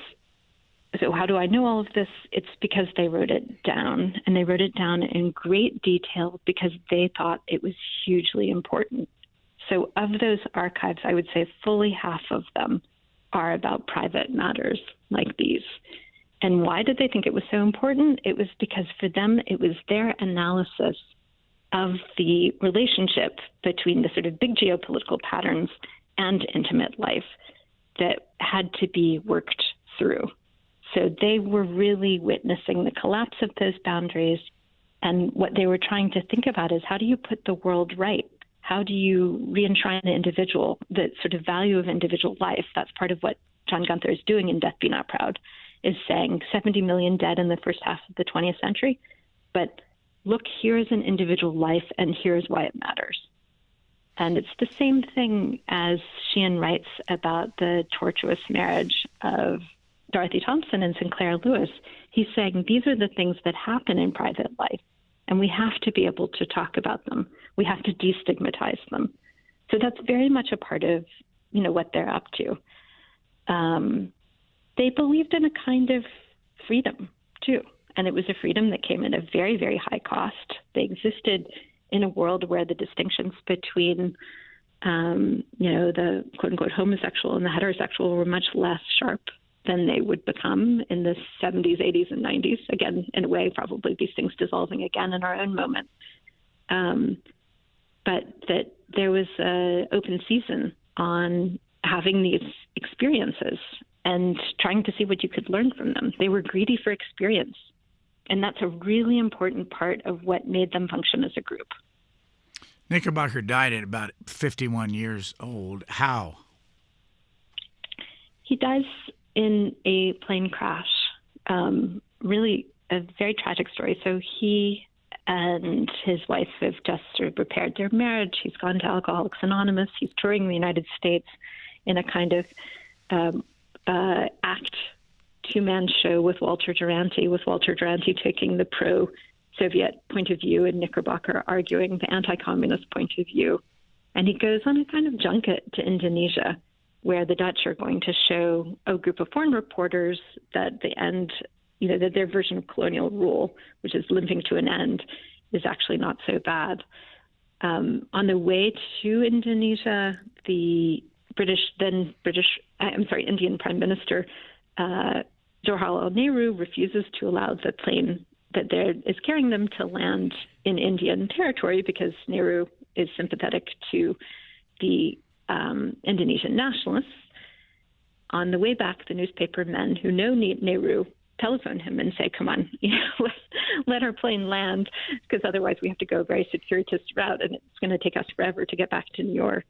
so how do I know all of this? It's because they wrote it down, and they wrote it down in great detail because they thought it was hugely important. So of those archives, I would say fully half of them are about private matters like these. And why did they think it was so important? It was because for them, it was their analysis of the relationship between the sort of big geopolitical patterns and intimate life that had to be worked through. So they were really witnessing the collapse of those boundaries. And what they were trying to think about is, how do you put the world right? How do you re-enshrine the individual, the sort of value of individual life? That's part of what John Gunther is doing in Death Be Not Proud, is saying 70 million dead in the first half of the 20th century. But look, here's an individual life, and here's why it matters. And it's the same thing as Sheean writes about the tortuous marriage of Dorothy Thompson and Sinclair Lewis. He's saying these are the things that happen in private life, and we have to be able to talk about them. We have to destigmatize them. So that's very much a part of, what they're up to. They believed in a kind of freedom, too. And it was a freedom that came at a very, very high cost. They existed in a world where the distinctions between The quote-unquote homosexual and the heterosexual were much less sharp than they would become in the 70s, 80s, and 90s. Again, in a way, probably these things dissolving again in our own moment. But that there was an open season on having these experiences and trying to see what you could learn from them. They were greedy for experience. And that's a really important part of what made them function as a group. Knickerbocker died at about 51 years old. How? He dies in a plane crash. Really a very tragic story. So he and his wife have just sort of repaired their marriage. He's gone to Alcoholics Anonymous. He's touring the United States in a kind of act two-man show with Walter Durante taking the pro-Soviet point of view and Knickerbocker arguing the anti-communist point of view. And he goes on a kind of junket to Indonesia, where the Dutch are going to show a group of foreign reporters that the end, that their version of colonial rule, which is limping to an end, is actually not so bad. On the way to Indonesia, the Indian Prime Minister, Jawaharlal Nehru, refuses to allow the plane that is carrying them to land in Indian territory because Nehru is sympathetic to the Indonesian nationalists. On the way back, the newspaper men who know Nehru telephone him and say, come on, let our plane land, because otherwise we have to go a very circuitous route and it's going to take us forever to get back to New York.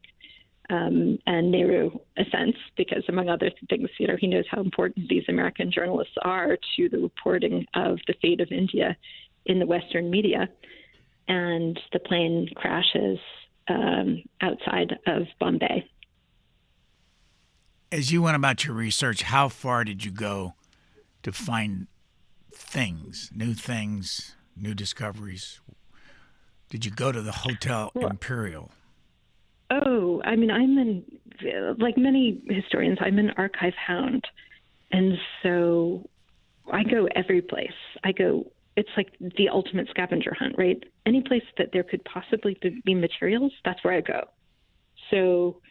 And Nehru assents because, among other things, he knows how important these American journalists are to the reporting of the fate of India in the Western media. And the plane crashes outside of Bombay. As you went about your research, how far did you go to find new discoveries? Did you go to the Hotel Imperial? Oh, like many historians, I'm an archive hound. And so I go every place. It's like the ultimate scavenger hunt, right? Any place that there could possibly be materials, that's where I go. So,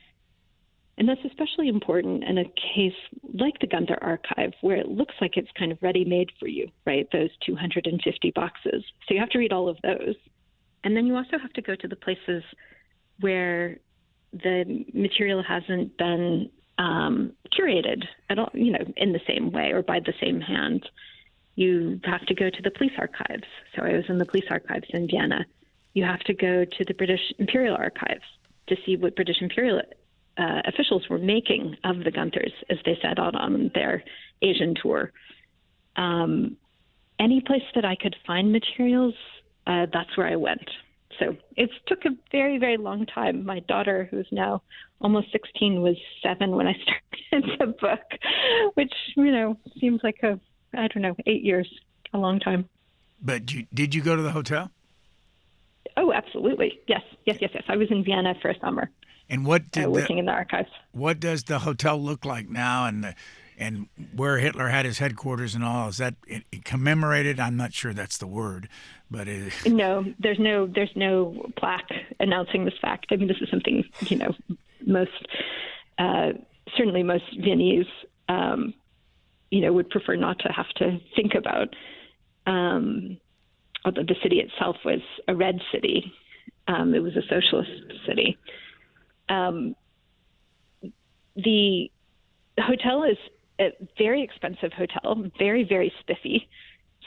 and that's especially important in a case like the Gunter archive, where it looks like it's kind of ready-made for you, right? Those 250 boxes. So you have to read all of those. And then you also have to go to the places where the material hasn't been curated at all, in the same way or by the same hand. You have to go to the police archives. So I was in the police archives in Vienna. You have to go to the British Imperial archives to see what British Imperial officials were making of the Gunters as they set out on their Asian tour. Any place that I could find materials, that's where I went. So it took a very, very long time. My daughter, who's now almost 16, was 7 when I started the book, which, seems like 8 years, a long time. But did you go to the hotel? Oh, absolutely. Yes. I was in Vienna for a summer. And what did working in the archives. What does the hotel look like now, and where Hitler had his headquarters and all? Is that commemorated? I'm not sure that's the word, but no, there's no plaque announcing this fact. This is something certainly most Viennese would prefer not to have to think about. Although the city itself was a red city, it was a socialist city. The hotel is a very expensive hotel, very, very spiffy.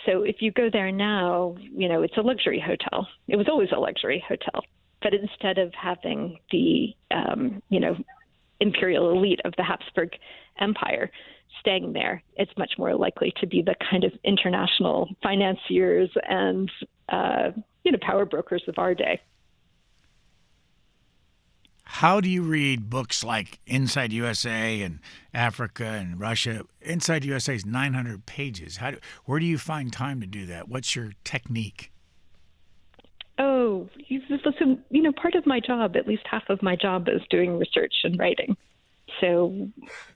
So if you go there now, it's a luxury hotel. It was always a luxury hotel. But instead of having the, imperial elite of the Habsburg Empire staying there, it's much more likely to be the kind of international financiers and, power brokers of our day. How do you read books like Inside USA and Africa and Russia? Inside USA is 900 pages. Where do you find time to do that? What's your technique? Oh, so, part of my job, at least half of my job, is doing research and writing. So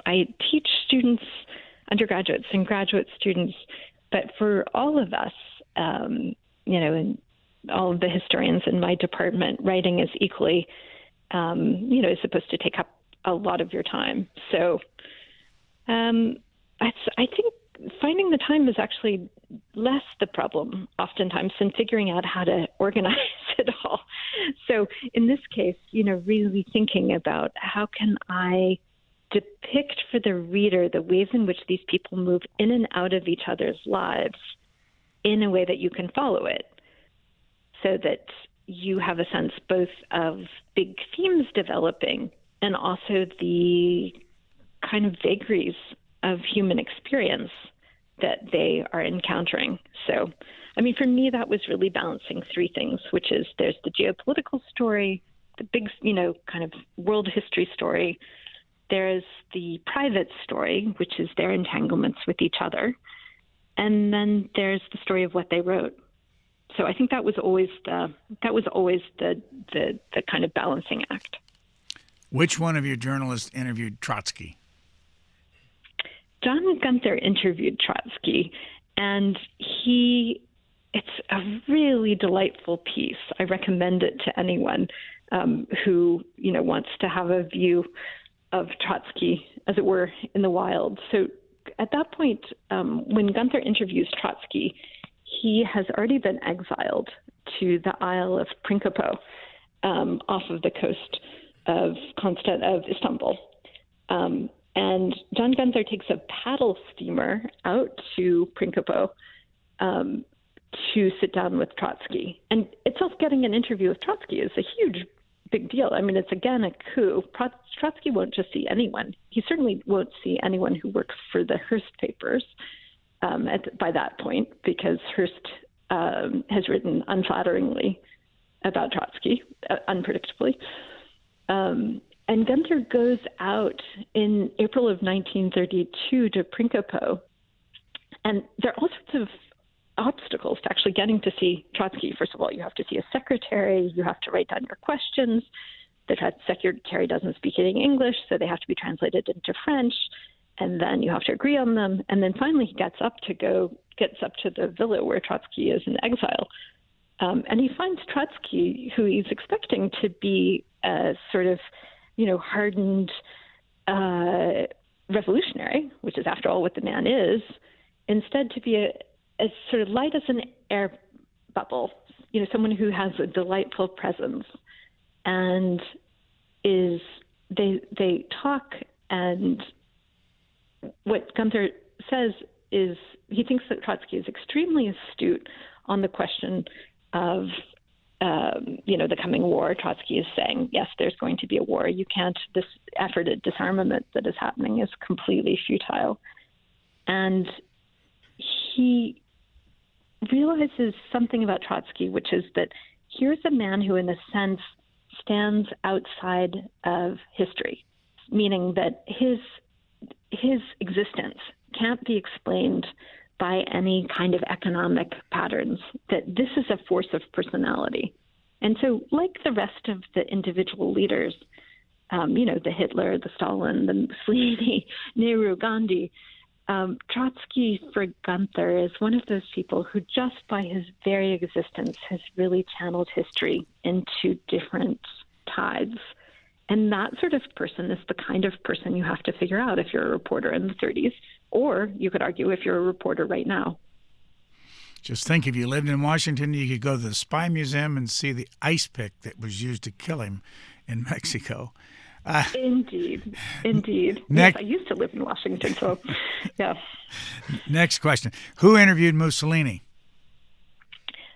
I teach students, undergraduates and graduate students, but for all of us, and all of the historians in my department, writing is equally is supposed to take up a lot of your time. So I think finding the time is actually less the problem oftentimes than figuring out how to organize it all. So in this case, really thinking about how can I depict for the reader the ways in which these people move in and out of each other's lives in a way that you can follow it, so that you have a sense both of big themes developing and also the kind of vagaries of human experience that they are encountering. So, for me, that was really balancing three things, which is there's the geopolitical story, the big, kind of world history story. There's the private story, which is their entanglements with each other. And then there's the story of what they wrote. So I think that was always the kind of balancing act. Which one of your journalists interviewed Trotsky? John Gunther interviewed Trotsky, and it's a really delightful piece. I recommend it to anyone who, wants to have a view of Trotsky, as it were, in the wild. So at that point, when Gunther interviews Trotsky, he has already been exiled to the Isle of Prinkipo off of the coast of Istanbul. And John Gunther takes a paddle steamer out to Prinkipo to sit down with Trotsky. And itself, getting an interview with Trotsky is a huge, big deal. It's, again, a coup. Trotsky won't just see anyone. He certainly won't see anyone who works for the Hearst papers by that point, because Hearst has written unflatteringly about Trotsky, unpredictably. And Gunther goes out in April of 1932 to Prinkipo, and there are all sorts of obstacles to actually getting to see Trotsky. First of all, you have to see a secretary, you have to write down your questions. The secretary doesn't speak any English, so they have to be translated into French, and then you have to agree on them. And then finally he gets up to the villa where Trotsky is in exile. And he finds Trotsky, who he's expecting to be a sort of, hardened revolutionary, which is after all what the man is, instead to be as sort of light as an air bubble, someone who has a delightful presence. And they talk, and what Gunther says is he thinks that Trotsky is extremely astute on the question of the coming war. Trotsky is saying, yes, there's going to be a war. This effort at disarmament that is happening is completely futile. And he realizes something about Trotsky, which is that here's a man who, in a sense, stands outside of history, meaning that his existence can't be explained by any kind of economic patterns, that this is a force of personality. And so, like the rest of the individual leaders, the Hitler, the Stalin, the Mussolini, Nehru, Gandhi, Trotsky, for Gunther, is one of those people who just by his very existence has really channeled history into different tides. And that sort of person is the kind of person you have to figure out if you're a reporter in the 30s, or you could argue if you're a reporter right now. Just think, if you lived in Washington, you could go to the Spy Museum and see the ice pick that was used to kill him in Mexico. Indeed. Yes, I used to live in Washington, so yeah. Next question. Who interviewed Mussolini?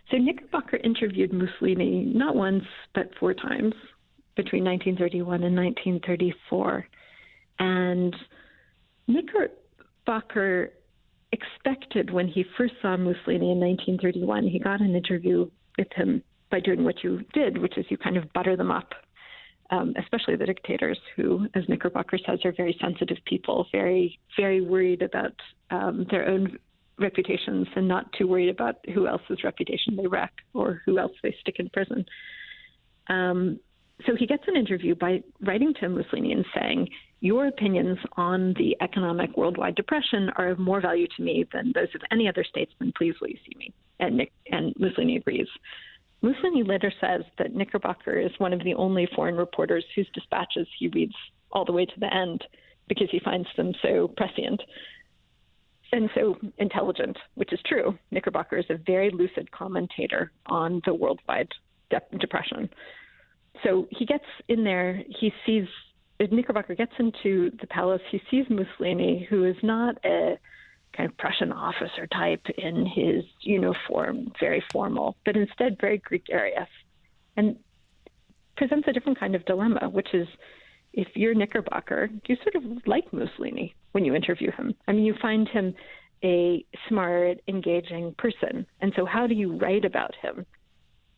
So Knickerbocker interviewed Mussolini not once, but 4 times between 1931 and 1934. And Knickerbocker expected, when he first saw Mussolini in 1931, he got an interview with him by doing what you did, which is you kind of butter them up, especially the dictators, who, as Knickerbocker says, are very sensitive people, very, very worried about their own reputations and not too worried about who else's reputation they wreck or who else they stick in prison. So he gets an interview by writing to Mussolini and saying, your opinions on the economic worldwide depression are of more value to me than those of any other statesman. Please will you see me? And Mussolini agrees. Mussolini later says that Knickerbocker is one of the only foreign reporters whose dispatches he reads all the way to the end because he finds them so prescient and so intelligent, which is true. Knickerbocker is a very lucid commentator on the worldwide depression. So he gets in there, Knickerbocker gets into the palace, he sees Mussolini, who is not a kind of Prussian officer type in his uniform, very formal, but instead very gregarious, and presents a different kind of dilemma, which is, if you're Knickerbocker, you sort of like Mussolini when you interview him. I mean, you find him a smart, engaging person. And so how do you write about him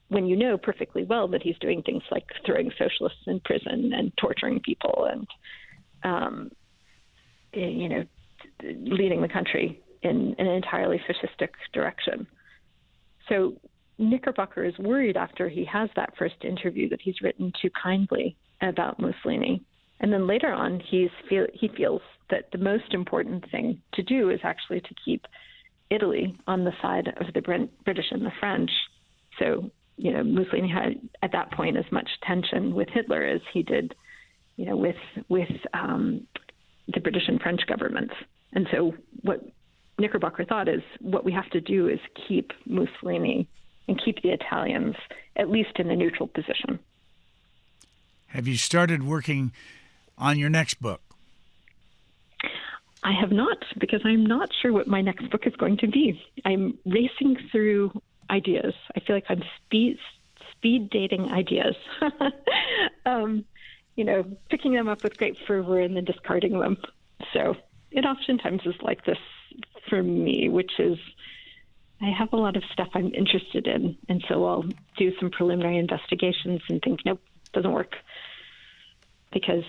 when you know perfectly well that he's doing things like throwing socialists in prison and torturing people and, leading the country in an entirely fascistic direction? So Knickerbocker is worried after he has that first interview that he's written too kindly about Mussolini. And then later on, he feels that the most important thing to do is actually to keep Italy on the side of the British and the French. So, Mussolini had at that point as much tension with Hitler as he did, with the British and French governments. And so what Knickerbocker thought is what we have to do is keep Mussolini and keep the Italians at least in a neutral position. Have you started working on your next book? I have not, because I'm not sure what my next book is going to be. I'm racing through ideas. I feel like I'm speed dating ideas. Picking them up with great fervor and then discarding them. So it oftentimes is like this for me, which is I have a lot of stuff I'm interested in. And so I'll do some preliminary investigations and think, nope, doesn't work. Because,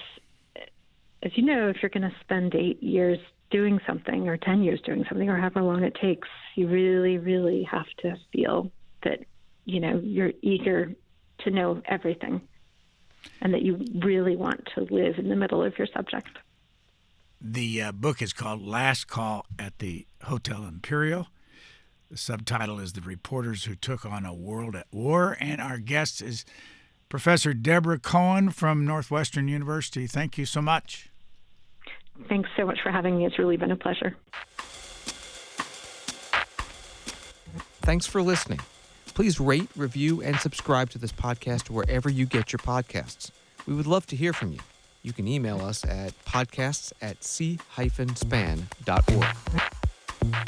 as you know, if you're going to spend 8 years doing something or 10 years doing something or however long it takes, you really, really have to feel that, you're eager to know everything and that you really want to live in the middle of your subject. The book is called Last Call at the Hotel Imperial. The subtitle is The Reporters Who Took on a World at War, and our guest is Professor Deborah Cohen from Northwestern University. Thank you so much. Thanks so much for having me. It's really been a pleasure. Thanks for listening. Please rate, review, and subscribe to this podcast wherever you get your podcasts. We would love to hear from you. You can email us at podcasts@c-span.org.